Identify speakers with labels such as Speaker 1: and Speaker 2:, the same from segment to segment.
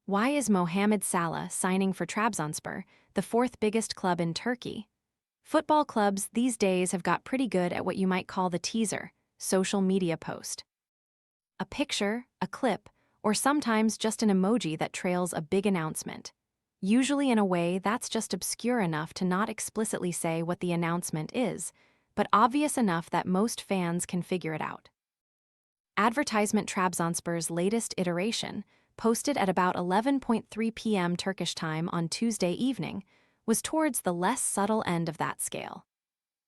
Speaker 1: Why is Mohamed Salah signing for Trabzonspor, the fourth biggest club in Turkey? Football clubs these days have got pretty good at what you might call the teaser, social media post. A picture, a clip, or sometimes just an emoji that trails a big announcement. Usually in a way that's just obscure enough to not explicitly say what the announcement is, but obvious enough that most fans can figure it out. Advertisement Trabzonspor's latest iteration, posted at about 11:03 p.m. Turkish time on Tuesday evening, was towards the less subtle end of that scale.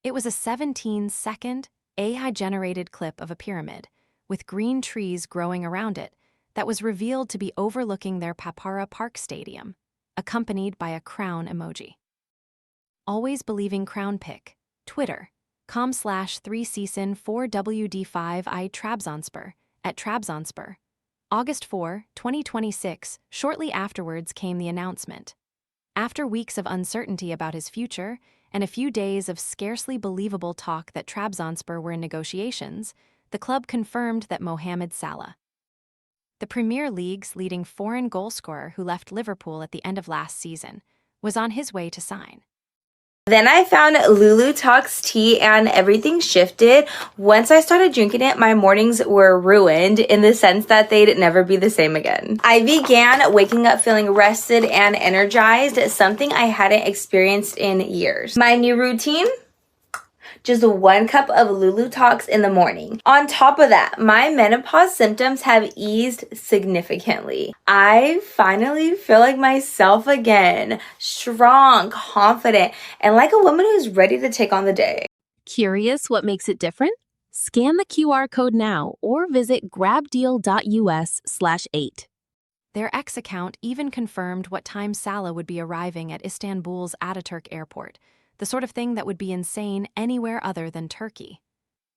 Speaker 1: It was a 17-second, AI-generated clip of a pyramid, with green trees growing around it, that was revealed to be overlooking their Papara Park Stadium, accompanied by a crown emoji. Always believing crown pic, Twitter, com/3season4wd5i Trabzonspor, at Trabzonspor. August 4, 2026, shortly afterwards came the announcement. After weeks of uncertainty about his future, and a few days of scarcely believable talk that Trabzonspor were in negotiations, the club confirmed that Mohamed Salah, the Premier League's leading foreign goalscorer who left Liverpool at the end of last season, was on his way to sign.
Speaker 2: Then I found Lulu Talks tea and everything shifted. Once I started drinking it, my mornings were ruined in the sense that they'd never be the same again. I began waking up feeling rested and energized, something I hadn't experienced in years. My new routine? Just 1 cup of Lulu Talks in the morning. On top of that, my menopause symptoms have eased significantly. I finally feel like myself again, strong, confident, and like a woman who's ready to take on the day.
Speaker 3: Curious what makes it different? Scan the QR code now or visit grabdeal.us/8.
Speaker 1: Their X account even confirmed what time Salah would be arriving at Istanbul's Ataturk airport, the sort of thing that would be insane anywhere other than Turkey.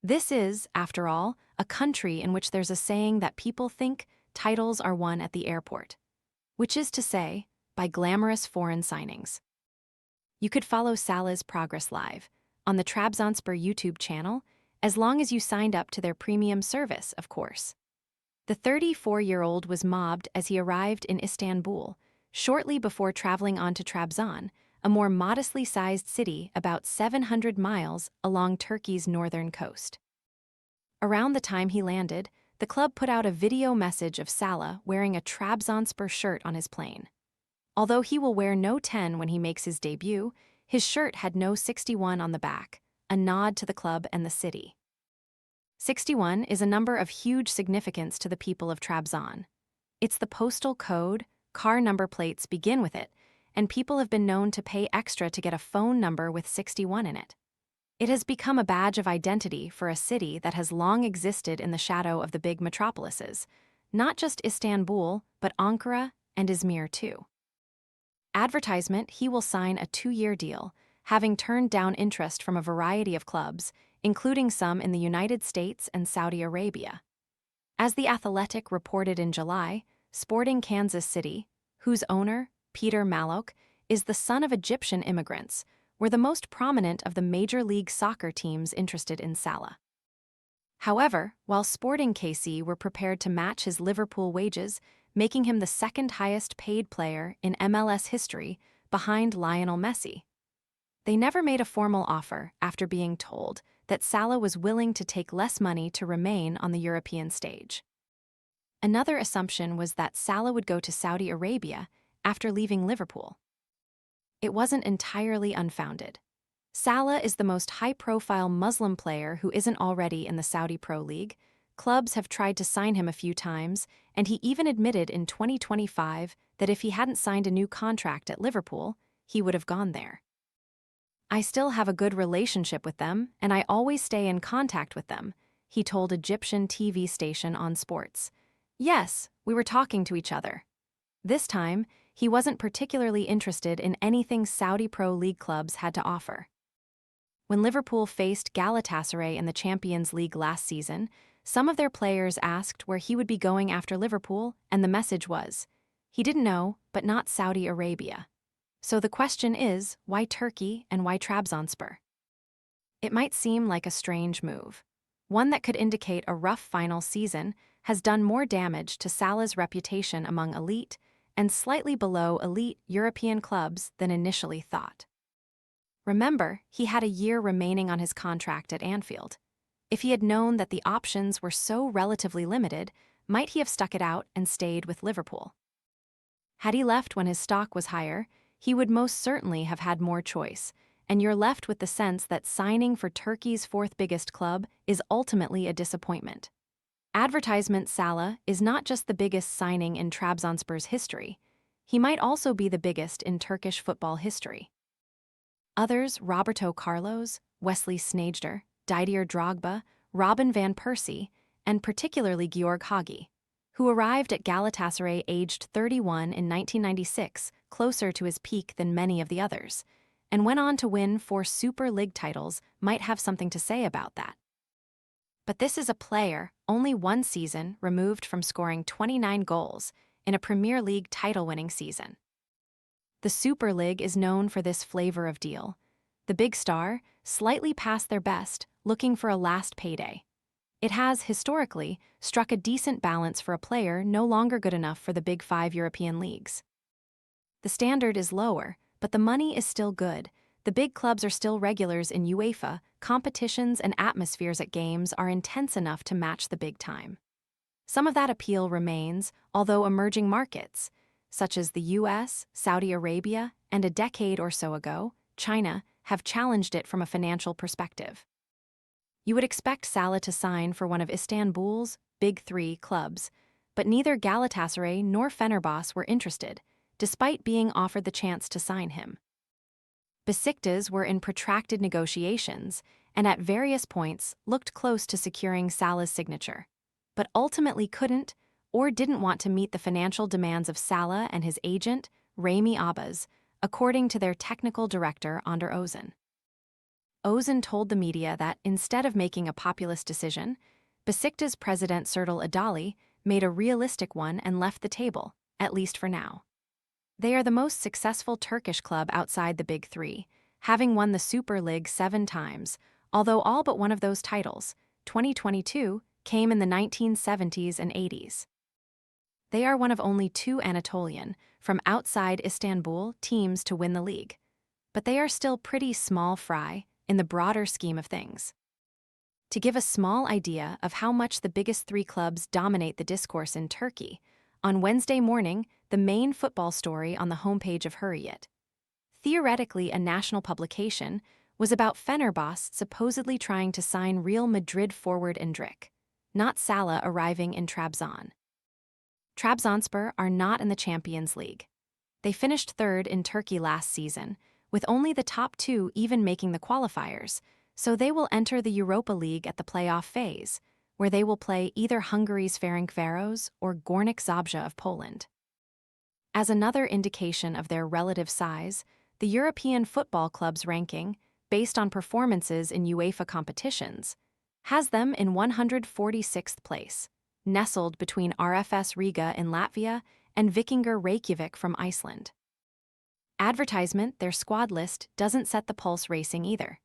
Speaker 1: This is, after all, a country in which there's a saying that people think titles are won at the airport, which is to say, by glamorous foreign signings. You could follow Salah's progress live on the Trabzonspor YouTube channel, as long as you signed up to their premium service, of course. The 34-year-old was mobbed as he arrived in Istanbul, shortly before traveling on to Trabzon, a more modestly sized city about 700 miles along Turkey's northern coast. Around the time he landed, the club put out a video message of Salah wearing a Trabzonspor shirt on his plane. Although he will wear no 10 when he makes his debut, his shirt had no 61 on the back, a nod to the club and the city. 61 is a number of huge significance to the people of Trabzon. It's the postal code, car number plates begin with it, and people have been known to pay extra to get a phone number with 61 in it. It has become a badge of identity for a city that has long existed in the shadow of the big metropolises, not just Istanbul, but Ankara and Izmir too. Advertisement: he will sign a 2-year deal, having turned down interest from a variety of clubs, including some in the United States and Saudi Arabia. As The Athletic reported in July, Sporting Kansas City, whose owner, Peter Malloch, is the son of Egyptian immigrants, were the most prominent of the Major League Soccer teams interested in Salah. However, while Sporting KC were prepared to match his Liverpool wages, making him the second highest paid player in MLS history behind Lionel Messi, they never made a formal offer after being told that Salah was willing to take less money to remain on the European stage. Another assumption was that Salah would go to Saudi Arabia after leaving Liverpool. It wasn't entirely unfounded. Salah is the most high-profile Muslim player who isn't already in the Saudi Pro League. Clubs have tried to sign him a few times, and he even admitted in 2025 that if he hadn't signed a new contract at Liverpool, he would have gone there. "I still have a good relationship with them, and I always stay in contact with them," he told Egyptian TV station On Sports. "Yes, we were talking to each other." This time, he wasn't particularly interested in anything Saudi Pro League clubs had to offer. When Liverpool faced Galatasaray in the Champions League last season, some of their players asked where he would be going after Liverpool, and the message was, he didn't know, but not Saudi Arabia. So the question is, why Turkey and why Trabzonspor? It might seem like a strange move. One that could indicate a rough final season has done more damage to Salah's reputation among elite and slightly below elite European clubs than initially thought. Remember, he had a year remaining on his contract at Anfield. If he had known that the options were so relatively limited, might he have stuck it out and stayed with Liverpool? Had he left when his stock was higher, he would most certainly have had more choice, and you're left with the sense that signing for Turkey's fourth biggest club is ultimately a disappointment. Advertisement Salah is not just the biggest signing in Trabzonspor's history, he might also be the biggest in Turkish football history. Others, Roberto Carlos, Wesley Sneijder, Didier Drogba, Robin van Persie, and particularly Georg Hagi, who arrived at Galatasaray aged 31 in 1996, closer to his peak than many of the others, and went on to win 4 Super League titles, might have something to say about that. But this is a player only one season removed from scoring 29 goals in a Premier League title-winning season. The Super League is known for this flavor of deal. The big star, slightly past their best, looking for a last payday. It has, historically, struck a decent balance for a player no longer good enough for the Big 5 European leagues. The standard is lower, but the money is still good. The big clubs are still regulars in UEFA, competitions and atmospheres at games are intense enough to match the big time. Some of that appeal remains, although emerging markets, such as the US, Saudi Arabia, and a decade or so ago, China, have challenged it from a financial perspective. You would expect Salah to sign for one of Istanbul's Big 3 clubs, but neither Galatasaray nor Fenerbahce were interested, despite being offered the chance to sign him. Besiktas were in protracted negotiations and at various points looked close to securing Salah's signature, but ultimately couldn't or didn't want to meet the financial demands of Salah and his agent, Rami Abbas, according to their technical director Önder Özen. Özen told the media that instead of making a populist decision, Besiktas president Serdal Adali made a realistic one and left the table, at least for now. They are the most successful Turkish club outside the Big 3, having won the Super League 7 times, although all but one of those titles, 2022, came in the 1970s and 80s. They are one of only 2 Anatolian, from outside Istanbul, teams to win the league. But they are still pretty small fry in the broader scheme of things. To give a small idea of how much the biggest 3 clubs dominate the discourse in Turkey, on Wednesday morning, the main football story on the homepage of Hurriyet, theoretically a national publication, was about Fenerbahce supposedly trying to sign Real Madrid forward Endrick, not Salah arriving in Trabzon. Trabzonspor are not in the Champions League. They finished 3rd in Turkey last season, with only the top 2 even making the qualifiers, so they will enter the Europa League at the playoff phase, where they will play either Hungary's Ferencváros or Górnik Zabrze of Poland. As another indication of their relative size, the European Football Club's ranking, based on performances in UEFA competitions, has them in 146th place, nestled between RFS Riga in Latvia and Víkingur Reykjavik from Iceland. Advertisement, their squad list, doesn't set the pulse racing either.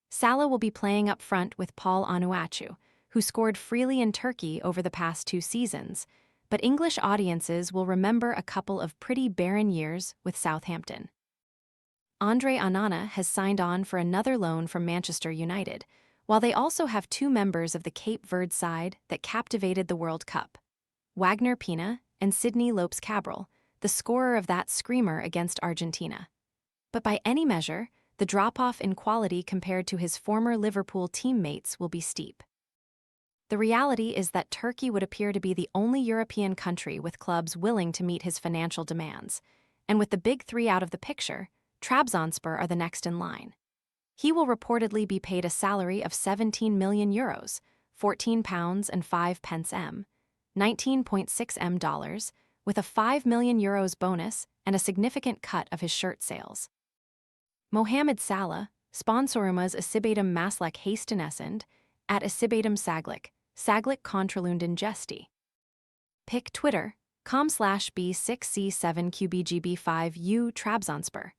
Speaker 1: Salah will be playing up front with Paul Onuachu, who scored freely in Turkey over the past 2 seasons, but English audiences will remember a couple of pretty barren years with Southampton. Andre Onana has signed on for another loan from Manchester United, while they also have 2 members of the Cape Verde side that captivated the World Cup, Wagner Pina and Sidney Lopes-Cabral, the scorer of that screamer against Argentina. But by any measure, the drop-off in quality compared to his former Liverpool teammates will be steep. The reality is that Turkey would appear to be the only European country with clubs willing to meet his financial demands, and with the Big 3 out of the picture, Trabzonspor are the next in line. He will reportedly be paid a salary of €17 million, £14 and 5 pence M, $19.6 million, with a €5 million bonus and a significant cut of his shirt sales. Mohamed Salah, sponsorumuz Isibadem Maslek Hastenessend, at Isibadem Saglik Contralunden Gesti. Pick Twitter, com/B6C7QBGB5U Trabzonspor.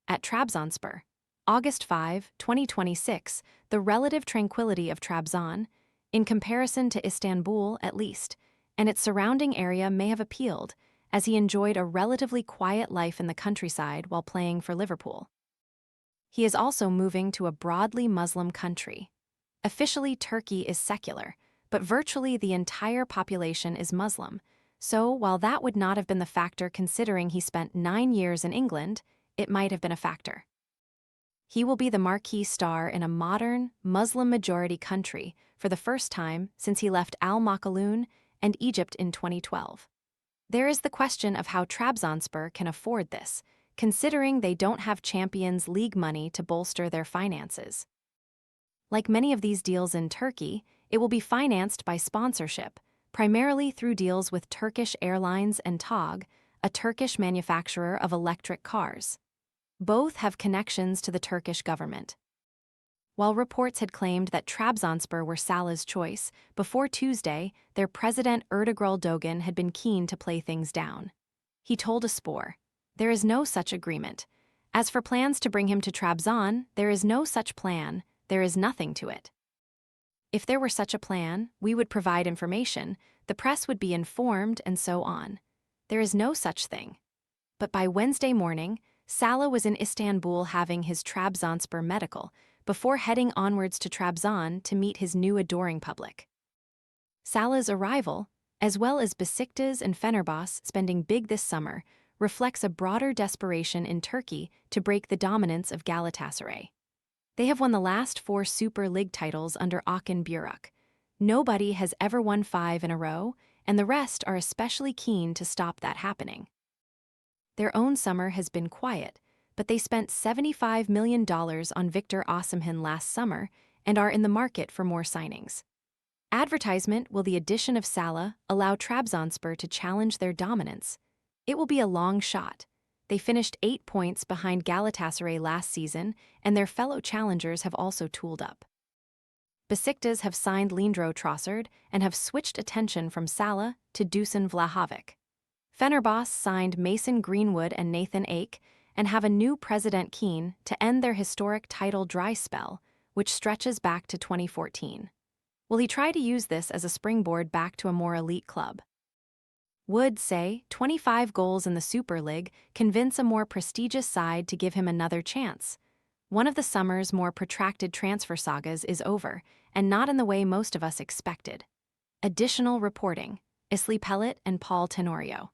Speaker 1: At Trabzonspor, August 5, 2026, the relative tranquility of Trabzon, in comparison to Istanbul at least, and its surrounding area may have appealed, as he enjoyed a relatively quiet life in the countryside while playing for Liverpool. He is also moving to a broadly Muslim country. Officially, Turkey is secular, but virtually the entire population is Muslim, so while that would not have been the factor considering he spent 9 years in England, it might have been a factor. He will be the marquee star in a modern, Muslim-majority country for the first time since he left Al Makaloun and Egypt in 2012. There is the question of how Trabzonspor can afford this, considering they don't have Champions League money to bolster their finances. Like many of these deals in Turkey, it will be financed by sponsorship, primarily through deals with Turkish Airlines and TOG, a Turkish manufacturer of electric cars. Both have connections to the Turkish government. While reports had claimed that Trabzonspor were Salah's choice, before Tuesday, their president Ertuğrul Dogan had been keen to play things down. He told Spor, "There is no such agreement. As for plans to bring him to Trabzon, there is no such plan, there is nothing to it. If there were such a plan, we would provide information, the press would be informed, and so on. There is no such thing." But by Wednesday morning, Salah was in Istanbul having his Trabzonspor medical, before heading onwards to Trabzon to meet his new adoring public. Salah's arrival, as well as Besiktas and Fenerbahçe spending big this summer, reflects a broader desperation in Turkey to break the dominance of Galatasaray. They have won the last 4 Super League titles under Okan Buruk. Nobody has ever won 5 in a row, and the rest are especially keen to stop that happening. Their own summer has been quiet, but they spent $75 million on Victor Osimhen last summer and are in the market for more signings. Advertisement: will the addition of Salah allow Trabzonspor to challenge their dominance? It will be a long shot. They finished 8 points behind Galatasaray last season, and their fellow challengers have also tooled up. Besiktas have signed Leandro Trossard and have switched attention from Salah to Dusan Vlahovic. Fenerbahçe signed Mason Greenwood and Nathan Ake and have a new president keen to end their historic title dry spell, which stretches back to 2014. Will he try to use this as a springboard back to a more elite club? Would, say, 25 goals in the Super League convince a more prestigious side to give him another chance? One of the summer's more protracted transfer sagas is over, and not in the way most of us expected. Additional reporting: Isli Pellet and Paul Tenorio.